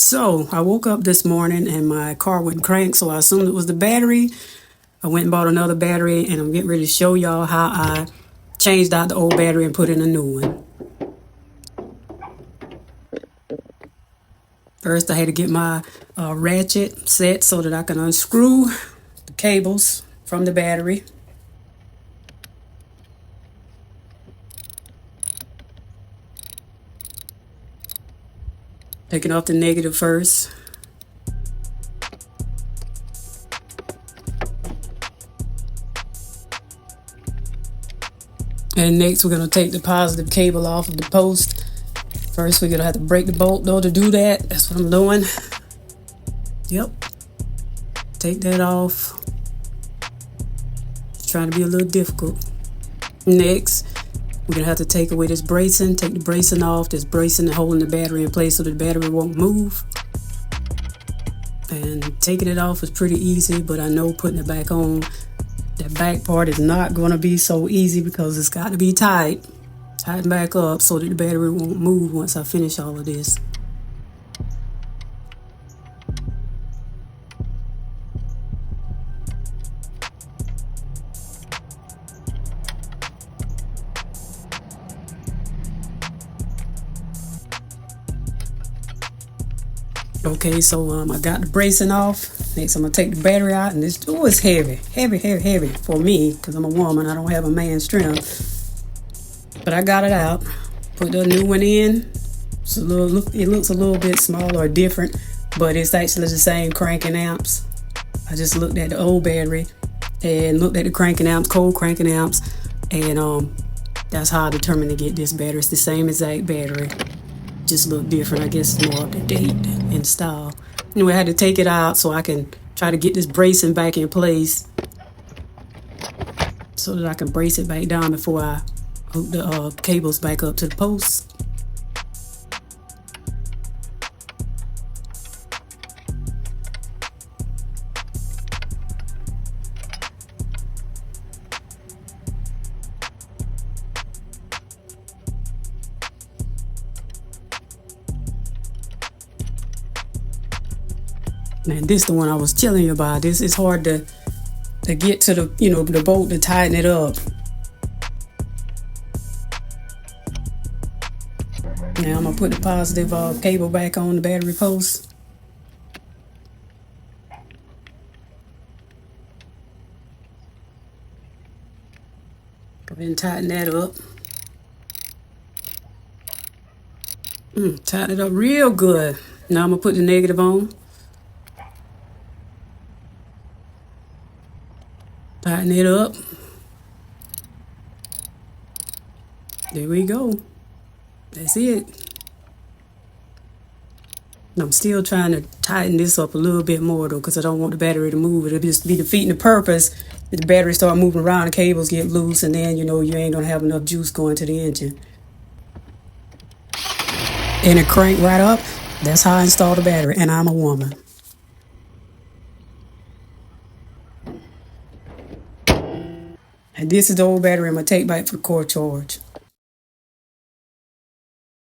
So I woke up this morning and my car wouldn't crank, so I assumed it was the battery. I went and bought another battery, and I'm getting ready to show y'all how I changed out the old battery and put in a new one. First, I had to get my ratchet set so that I can unscrew the cables from the battery. Taking off the negative first. And next, we're going to take the positive cable off of the post. First, we're going to have to break the bolt, though, to do that. That's what I'm doing. Yep. Take that off. It's trying to be a little difficult. Next, we're going to have to take away this bracing. Take the bracing off. This bracing is holding the battery in place so the battery won't move. And taking it off is pretty easy, but I know putting it back on, that back part is not going to be so easy because it's got to be tightened back up so that the battery won't move once I finish all of this. Okay, so I got the bracing off. Next, I'm going to take the battery out, and this is heavy for me because I'm a woman. I don't have a man's strength. But I got it out. Put the new one in. It looks a little bit smaller or different, but it's actually the same cranking amps. I just looked at the old battery and looked at the cranking amps, cold cranking amps, and that's how I determined to get this battery. It's the same exact battery. Just look different. I guess it's more up to date in style. Anyway, I had to take it out so I can try to get this bracing back in place so that I can brace it back down before I hook the cables back up to the post. And this is the one I was telling you about. This is hard to get to the bolt to tighten it up. Now I'm gonna put the positive cable back on the battery post. Go ahead and tighten that up. Tighten it up real good. Now I'm gonna put the negative on. Tighten it up. There we go. That's it. I'm still trying to tighten this up a little bit more though, because I don't want the battery to move. It'll just be defeating the purpose if the battery start moving around, the cables get loose, and then you ain't gonna have enough juice going to the engine. And it crank right up. That's how I install the battery, and I'm a woman. And this is the old battery I'm going to take back for the core charge.